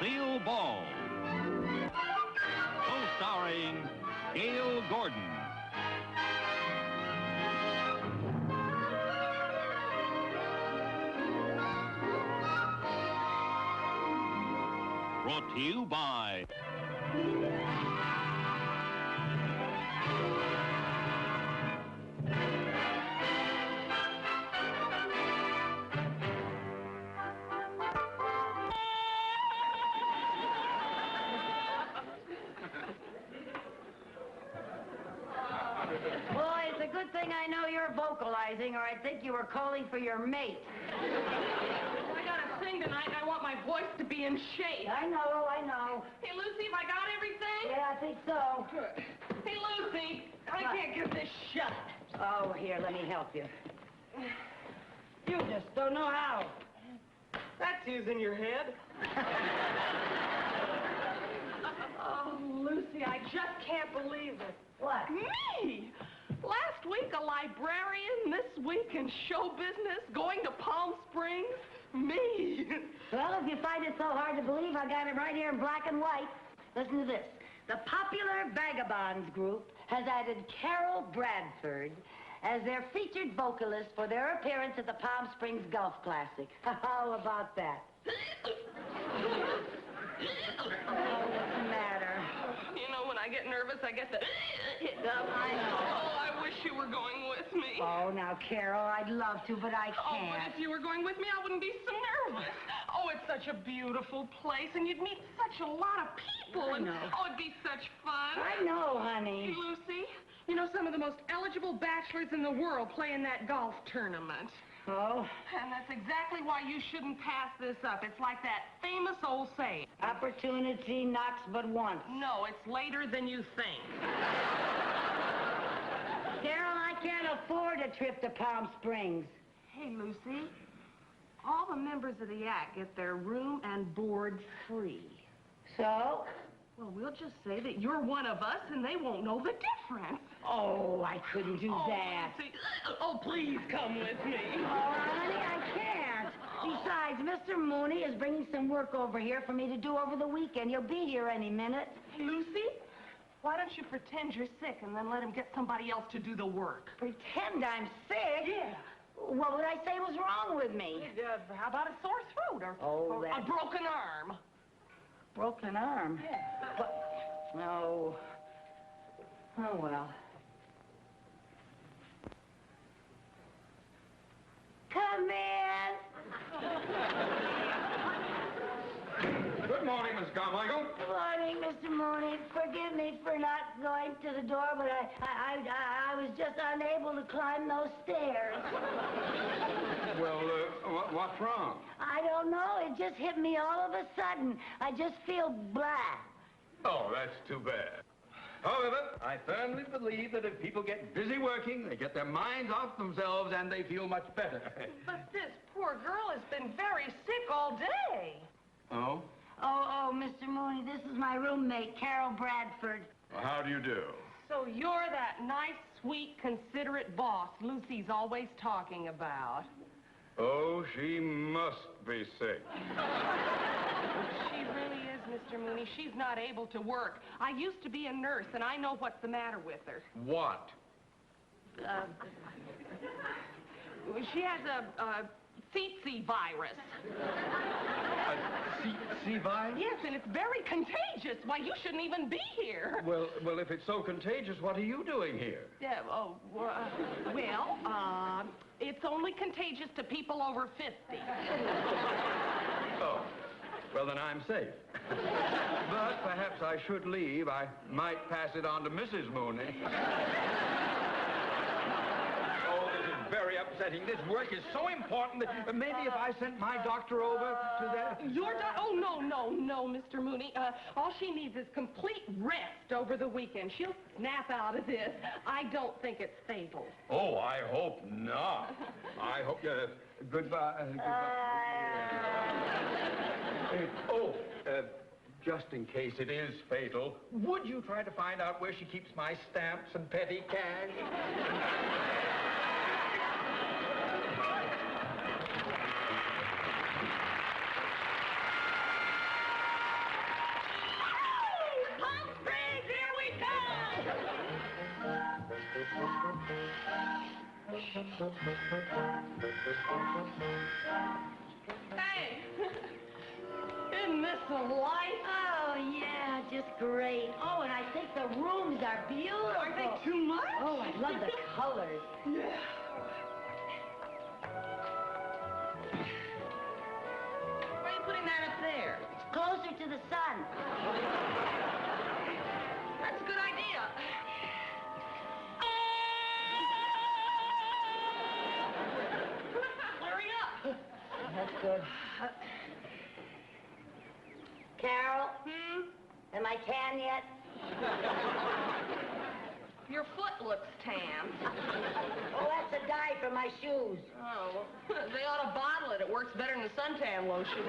Lucille Ball. Co-starring Gail Gordon. Brought to you by Boy, it's a good thing I know you're vocalizing, or I'd think you were calling for your mate. I gotta sing tonight, and I want my voice to be in shape. I know. Hey, Lucy, have I got everything? Yeah, I think so. Good. Hey, Lucy, I can't get this shut. Oh, here, let me help you. You just don't know how. That's using your head. Oh, Lucy, I just can't believe it. What? Me! Last week a librarian, this week in show business, going to Palm Springs. Me! Well, if you find it so hard to believe, I got it right here in black and white. Listen to this. The Popular Vagabonds group has added Carol Bradford as their featured vocalist for their appearance at the Palm Springs Golf Classic. How about that? Oh, what's the matter? You know, when I get nervous, I get the hiccup. I know. Oh, I wish you were going with me. Oh, now, Carol, I'd love to, but I Oh, can't. but if you were going with me, I wouldn't be so nervous. Oh, it's such a beautiful place, and you'd meet such a lot of people. I know. And, oh, it'd be such fun. I know, honey. Hey, Lucy, you know some of the most eligible bachelors in the world play in that golf tournament. Oh? And that's exactly why you shouldn't pass this up. It's like that famous old saying. Opportunity knocks but once. No, it's later than you think. Carol, I can't afford a trip to Palm Springs. Hey, Lucy, all the members of the act get their room and board free. So? Well, we'll just say that you're one of us and they won't know the difference. Oh, I couldn't do that. Lucy. Oh, please come with me. Oh, honey, I can't. Besides, Mr. Mooney is bringing some work over here for me to do over the weekend. He'll be here any minute. Hey, Lucy, why don't you pretend you're sick and then let him get somebody else to do the work? Pretend I'm sick? Yeah. What would I say was wrong with me? How about a sore throat or, Oh, a broken arm? Broken arm? Yeah. But, no. Oh, well. Come in. Good morning, Miss Carmichael. Good morning, Mr. Mooney. Forgive me for not going to the door, but I was just unable to climb those stairs. Well, what's wrong? I don't know. It just hit me all of a sudden. I just feel blah. Oh, that's too bad. However, I firmly believe that if people get busy working, they get their minds off themselves and they feel much better. But this poor girl has been very sick all day. Oh? Oh, Mr. Mooney, this is my roommate, Carol Bradford. Well, how do you do? So you're that nice, sweet, considerate boss Lucy's always talking about. Oh, she must be sick. She really is, Mr. Mooney. She's not able to work. I used to be a nurse, and I know what's the matter with her. What? She has a tsetse virus. A tsetse virus? Yes, and it's very contagious. Why, you shouldn't even be here. Well, if it's so contagious, what are you doing here? Yeah, it's only contagious to people over 50. Oh. Well, then I'm safe. But perhaps I should leave. I might pass it on to Mrs. Mooney. Oh, this is very upsetting. This work is so important that maybe if I sent my doctor over to that... Your doctor? Oh, no, Mr. Mooney. All she needs is complete rest over the weekend. She'll snap out of this. I don't think it's fatal. Oh, I hope not. I hope you... Goodbye. Just in case it is fatal, would you try to find out where she keeps my stamps and petty cash? Hey, isn't this a light? Oh, yeah, just great. Oh, and I think the rooms are beautiful. Aren't they too much? Oh, I love the colors. Yeah. Why are you putting that up there? It's closer to the sun. That's a good idea. Hurry up. That's good. Carol? Am I tan yet? Your foot looks tan. Oh, that's a dye for my shoes. Oh, they ought to bottle it. It works better than the suntan lotion.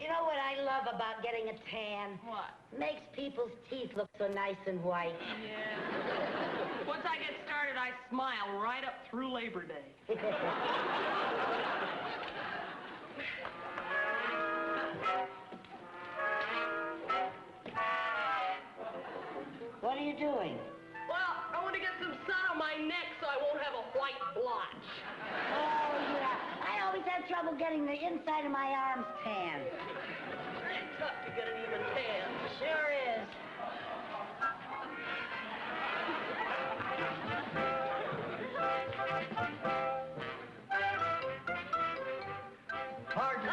You know what I love about getting a tan? What? Makes people's teeth look so nice and white. Yeah. Once I get started, I smile right up through Labor Day. What are you doing? Well, I want to get some sun on my neck so I won't have a white blotch. Oh, yeah. I always have trouble getting the inside of my arms tan. It's tough to get an even tan. Sure is. Pardon.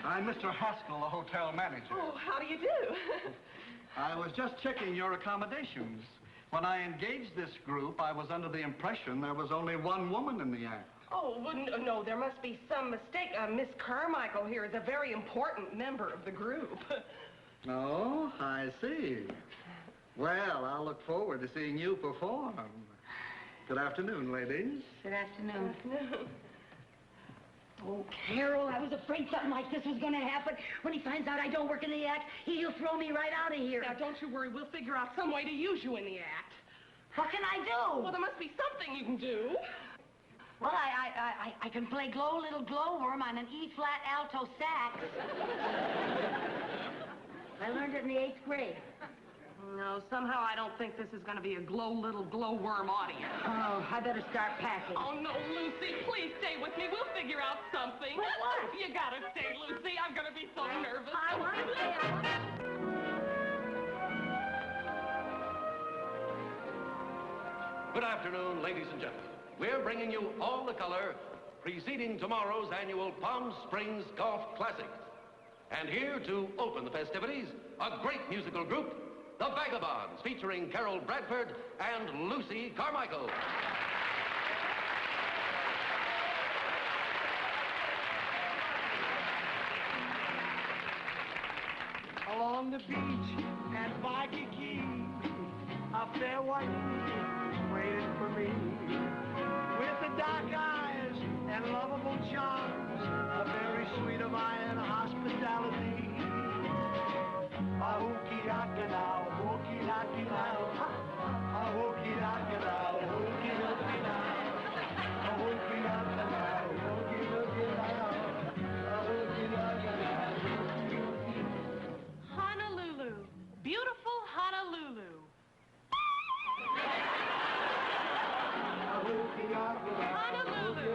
I'm Mr. Haskell, the hotel manager. Oh, how do you do? I was just checking your accommodations. When I engaged this group, I was under the impression there was only one woman in the act. Oh, no, there must be some mistake. Miss Carmichael here is a very important member of the group. Oh, I see. Well, I'll look forward to seeing you perform. Good afternoon, ladies. Good afternoon. Oh, Carol, I was afraid something like this was going to happen. When he finds out I don't work in the act, he'll throw me right out of here. Now, don't you worry. We'll figure out some way to use you in the act. What can I do? Well, there must be something you can do. Well, I can play Glow Little Glowworm on an E-flat alto sax. I learned it in the 8th grade. No, somehow I don't think this is going to be a glow little glowworm audience. Oh, I better start packing. Oh, no, Lucy, please stay with me. We'll figure out something. What? You gotta stay, Lucy. I'm going to be so nervous. I want to stay. Good afternoon, ladies and gentlemen. We're bringing you all the color preceding tomorrow's annual Palm Springs Golf Classic. And here to open the festivities, a great musical group, the Vagabonds, featuring Carol Bradford and Lucy Carmichael. Along the beach at Waikiki, a fair white waited for me. With the dark eyes and lovable charms, a very sweet of iron hospitality. A hooky-daka now, hooky-daka now, a hooky-daka now, hooky-daka now, a hooky-daka now, hooky-daka now, a hooky-daka now. Honolulu. Beautiful Honolulu. Honolulu,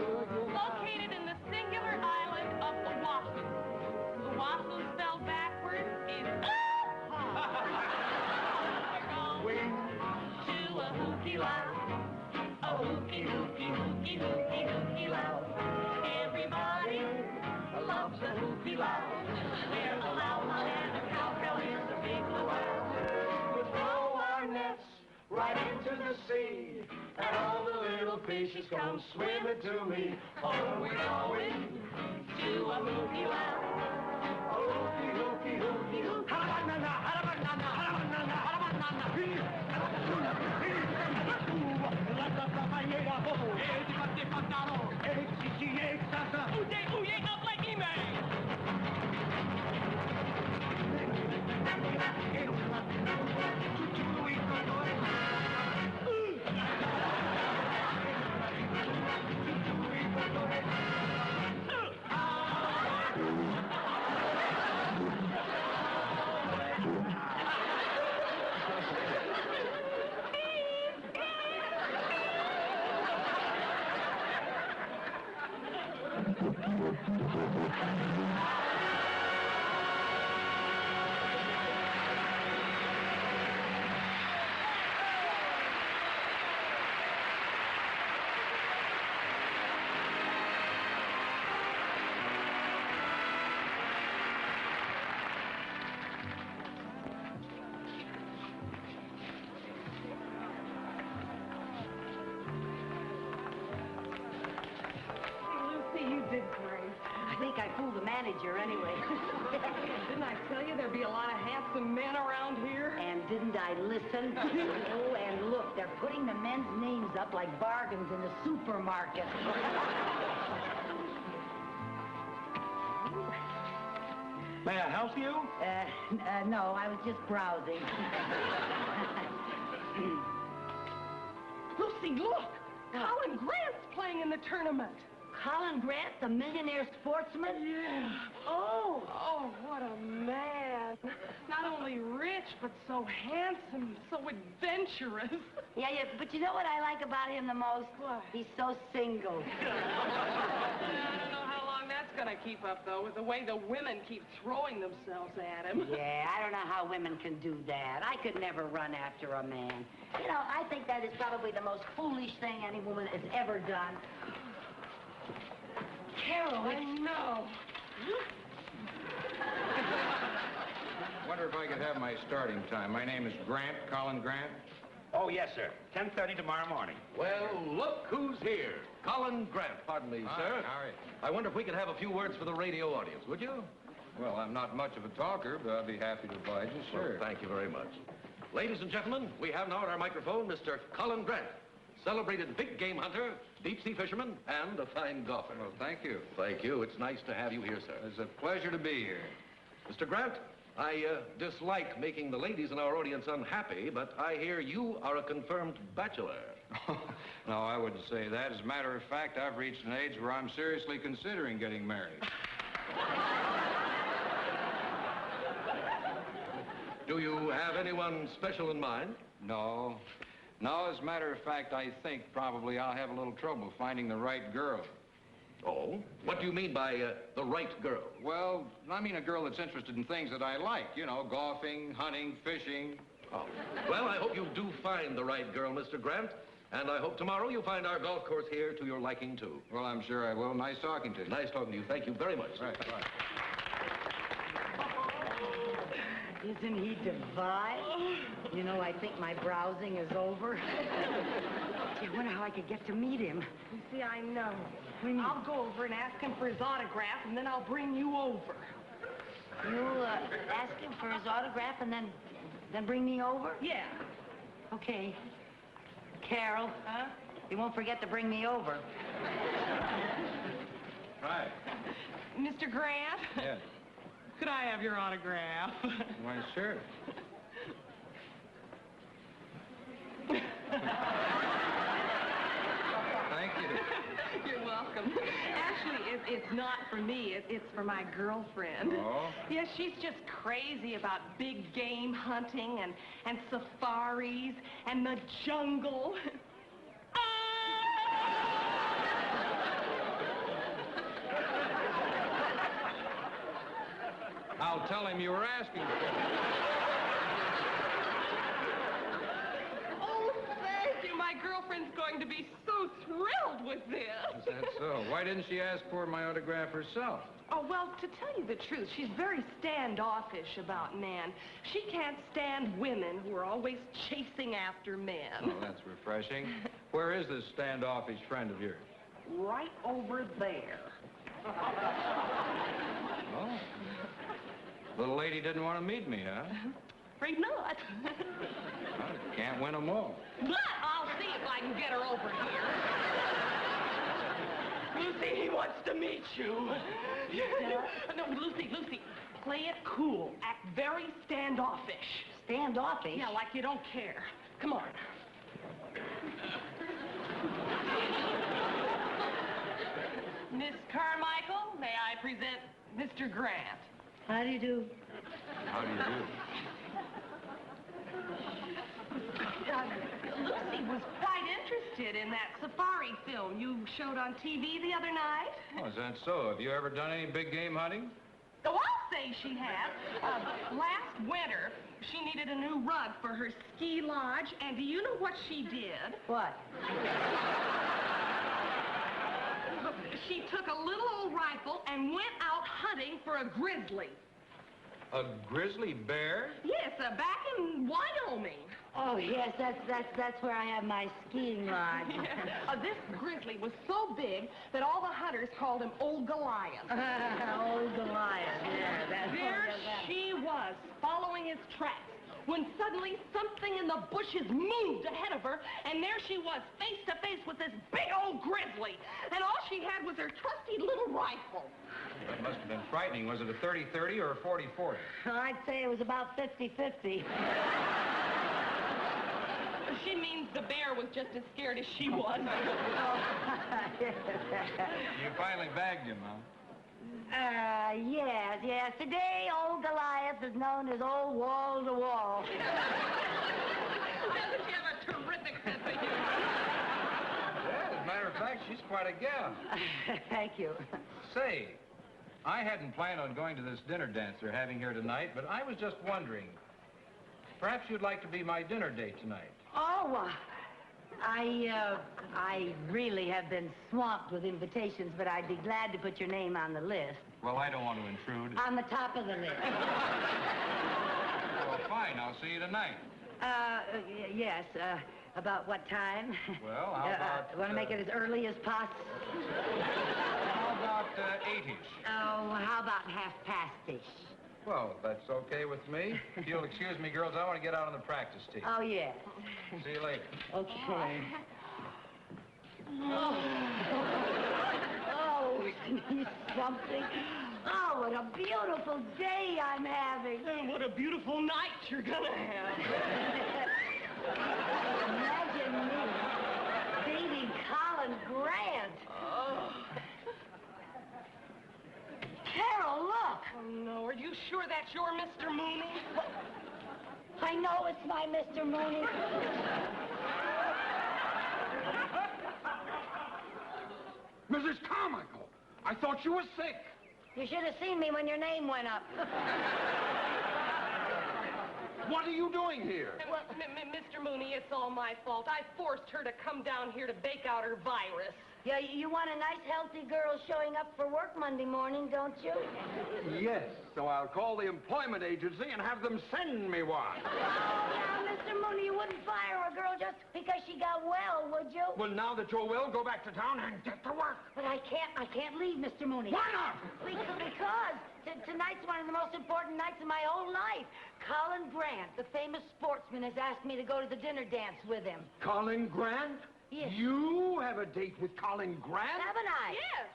located in the singular island of Oahu. Oahu spelled backward is We're going to a hooky lounge. A hooky, hooky, hooky, hooky, hooky lounge. Everybody loves a hooky lounge. There's a llama and a cowbell in the big luau. We throw our nets right into the sea, and all the little fishes come swimming to me. Oh, we're going To a hooky lounge. a hooky, hooky, hooky, hooky. Halabanana, halabanana, halabanana, halabanana. Uye, uye, up like email. Lucy, you did great. I think I fooled the manager anyway. Didn't I tell you there'd be a lot of handsome men around here? And didn't I listen? Oh, and look, they're putting the men's names up like bargains in the supermarket. May I help you? No, I was just browsing. Lucy, look! Colin Grant's playing in the tournament. Colin Grant, the millionaire sportsman? Yeah. Oh, what a man. Not only rich, but so handsome, so adventurous. Yeah, but you know what I like about him the most? What? He's so single. I don't know how long that's gonna keep up, though, with the way the women keep throwing themselves at him. Yeah, I don't know how women can do that. I could never run after a man. You know, I think that is probably the most foolish thing any woman has ever done. Carol, I know. Wonder if I could have my starting time. My name is Grant, Colin Grant. Oh, yes, sir. 10:30 tomorrow morning. Well, look who's here. Colin Grant, pardon me, sir. All right. I wonder if we could have a few words for the radio audience, would you? Well, I'm not much of a talker, but I'll be happy to oblige you, sure. Well, thank you very much. Ladies and gentlemen, we have now at our microphone Mr. Colin Grant, celebrated big game hunter, deep-sea fisherman, and a fine golfer. Well, thank you. Thank you. It's nice to have you here, sir. It's a pleasure to be here. Mr. Grant, I dislike making the ladies in our audience unhappy, but I hear you are a confirmed bachelor. No, I wouldn't say that. As a matter of fact, I've reached an age where I'm seriously considering getting married. Do you have anyone special in mind? No. No, as a matter of fact, I think probably I'll have a little trouble finding the right girl. Oh? What do you mean by the right girl? Well, I mean a girl that's interested in things that I like. You know, golfing, hunting, fishing. Oh. Well, I hope you do find the right girl, Mr. Grant. And I hope tomorrow you'll find our golf course here to your liking, too. Well, I'm sure I will. Nice talking to you. Nice talking to you. Thank you very much. Right, bye. Isn't he divine? You know, I think my browsing is over. I wonder how I could get to meet him. You see, I know. What do you mean? I'll go over and ask him for his autograph, and then I'll bring you over. You'll ask him for his autograph and then bring me over? Yeah. Okay. Carol, Huh? you won't forget to bring me over. Hi. Mr. Grant? Yes. Could I have your autograph? Why, sure. Thank you. You're welcome. Actually, it's not for me. It's for my girlfriend. Oh? Yeah, she's just crazy about big game hunting and safaris and the jungle. I'll tell him you were asking. Oh, thank you. My girlfriend's going to be so thrilled with this. Is that so? Why didn't she ask for my autograph herself? Oh, well, to tell you the truth, she's very standoffish about men. She can't stand women who are always chasing after men. Oh, that's refreshing. Where is this standoffish friend of yours? Right over there. Oh. Little lady didn't want to meet me, huh? Afraid not. Well, can't win them all. But I'll see if I can get her over here. Lucy, he wants to meet you. No, Lucy, play it cool. Act very standoffish. Standoffish? Yeah, like you don't care. Come on. Miss Carmichael, may I present Mr. Grant? How do you do? How do you do? Lucy was quite interested acted in that safari film you showed on TV the other night. Oh, is that so? Have you ever done any big game hunting? Oh, I'll say she has. Last winter, she needed a new rug for her ski lodge, and do you know what she did? What? She took a little old rifle and went out hunting for a grizzly. A grizzly bear? Yes, back in Wyoming. Oh, yes, that's where I have my skiing lodge. This grizzly was so big that all the hunters called him Old Goliath. Old Goliath, yeah. There she was, following his tracks, when suddenly something in the bushes moved ahead of her, and there she was, face to face with this big old grizzly. And all she had was her trusty little rifle. That must have been frightening. Was it a 30-30 or a 40-40? I'd say it was about 50-50. She means the bear was just as scared as she was. You finally bagged him, huh? Yes. Today, old Goliath is known as Old Wall to Wall. Doesn't she have a terrific sense of humor? Yeah, as a matter of fact, she's quite a gal. Thank you. Say, I hadn't planned on going to this dinner dance they're having here tonight, but I was just wondering, perhaps you'd like to be my dinner date tonight. Oh, I really have been swamped with invitations, but I'd be glad to put your name on the list. Well, I don't want to intrude. On the top of the list. Well, fine. I'll see you tonight. Yes. About what time? Well, how about... Want to make it as early as possible? How about 8-ish? Oh, how about 1/2-past-ish? Well, that's okay with me. If you'll excuse me, girls, I want to get out on the practice tee. Oh, yes. See you later. Okay. Oh, sneeze something. Oh, what a beautiful day I'm having. And what a beautiful night you're gonna have. Imagine me dating Colin Grant. Oh. Carol, look. Oh, no. Are you sure that's your Mr. Mooney? I know it's my Mr. Mooney. Mrs. Carmichael, I thought you were sick. You should have seen me when your name went up. What are you doing here? Well, Mr. Mooney, it's all my fault. I forced her to come down here to bake out her virus. Yeah, you want a nice, healthy girl showing up for work Monday morning, don't you? Yes, so I'll call the employment agency and have them send me one. Oh, now, Mr. Mooney, you wouldn't fire a girl just because she got well, would you? Well, now that you're well, go back to town and get to work. But I can't leave, Mr. Mooney. Why not? Because tonight's one of the most important nights of my whole life. Colin Grant, the famous sportsman, has asked me to go to the dinner dance with him. Colin Grant? Yes. You have a date with Colin Grant? Haven't I? Yes.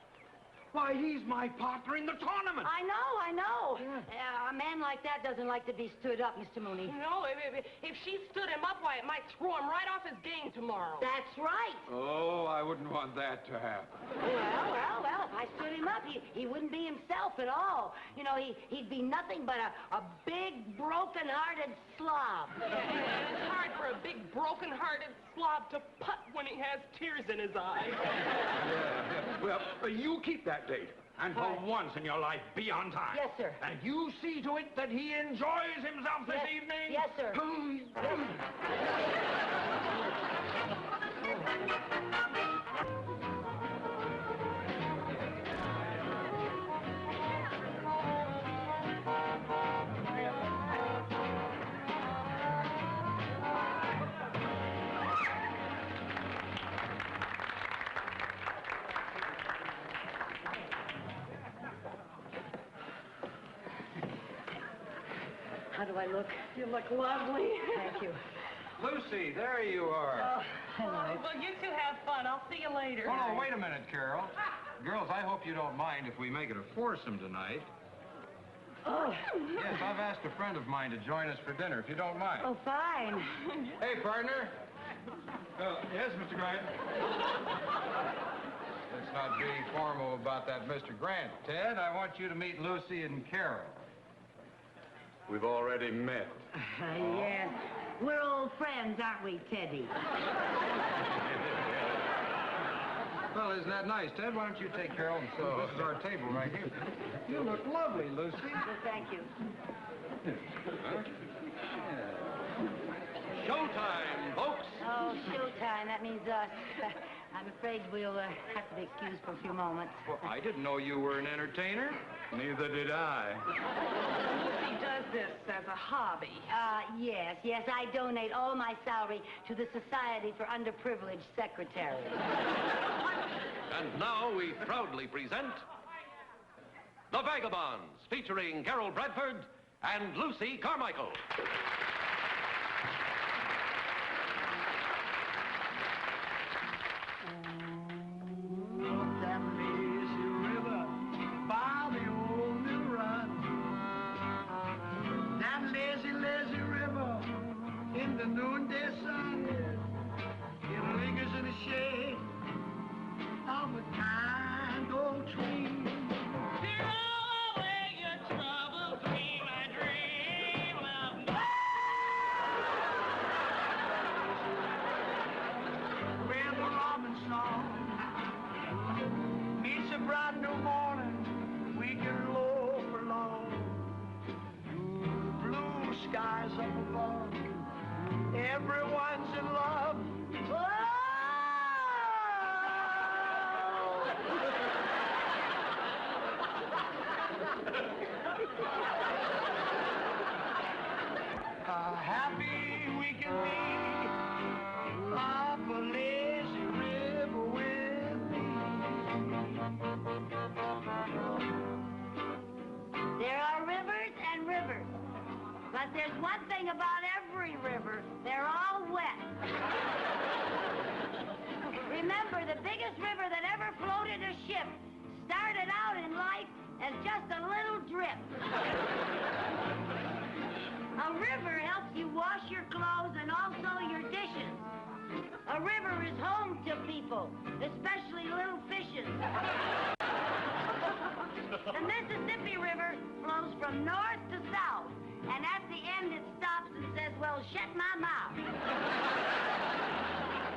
Why, he's my partner in the tournament. I know. Yeah. A man like that doesn't like to be stood up, Mr. Mooney. No, if she stood him up, why, it might throw him right off his game tomorrow. That's right. Oh, I wouldn't want that to happen. Well, if I stood him up, he wouldn't be himself at all. You know, he'd be nothing but a big, broken-hearted slob. It's hard for a big, broken-hearted slob to putt when he has tears in his eyes. Yeah. Well, you keep that date. And for once in your life, be on time. Yes, sir. And you see to it that he enjoys himself this evening. Yes, sir. How do I look? You look lovely. Thank you. Lucy, there you are. Oh, hello. Well, you two have fun. I'll see you later. Oh, wait a minute, Carol. Girls, I hope you don't mind if we make it a foursome tonight. Oh. Yes, I've asked a friend of mine to join us for dinner, if you don't mind. Oh, fine. Hey, partner. Yes, Mr. Grant. Let's not be formal about that, Mr. Grant. Ted, I want you to meet Lucy and Carol. We've already met. Yes. We're old friends, aren't we, Teddy? Well, isn't that nice, Ted? Why don't you take Carol and sit? This is our table right here. You look lovely, Lucy. Well, thank you. Showtime, folks. Oh, showtime. That means us. I'm afraid we'll have to be excused for a few moments. Well, I didn't know you were an entertainer. Neither did I. Lucy does this as a hobby. Yes, I donate all my salary to the Society for Underprivileged Secretaries. And now we proudly present The Vagabonds, featuring Carol Bradford and Lucy Carmichael. That lazy river by the old mill run. That lazy, lazy river in the noonday sun. It lingers in the shade of a kind old tree. Throw away your troubles, dream a dream of Where the robin song meets a bright new morning, we can loaf along. Blue skies up above, everyone's in love. Happy we can be up a lazy river with me. There are rivers and rivers. But there's one thing about every river. They're all wet. Remember, the biggest river that ever floated a ship started out in life as just a little drip. A river helps you wash your clothes and also your dishes. A river is home to people, especially little fishes. The Mississippi River flows from north to south, and at the end it stops and says, well, shut my mouth.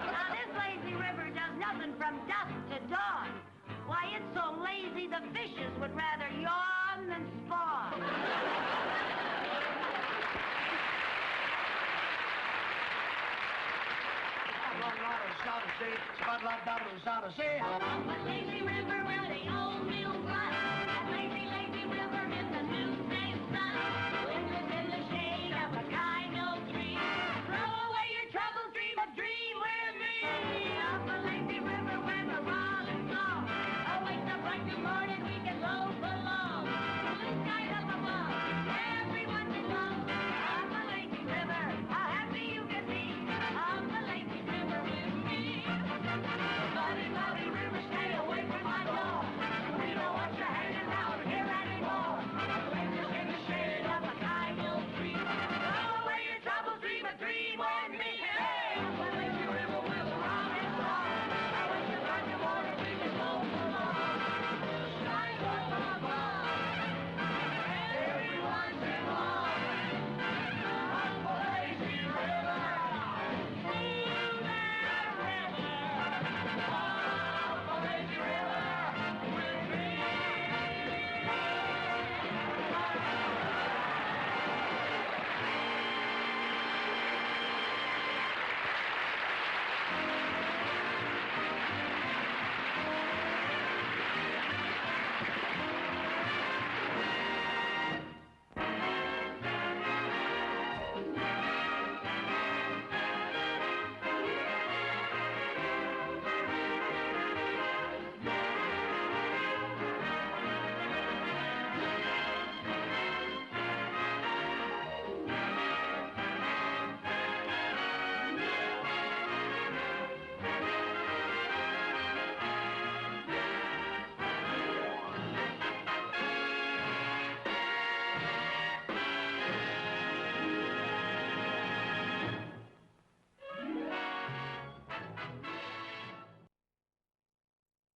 Now, this lazy river does nothing from dusk to dawn. Why, it's so lazy the fishes would rather yawn than spawn. Lazy river.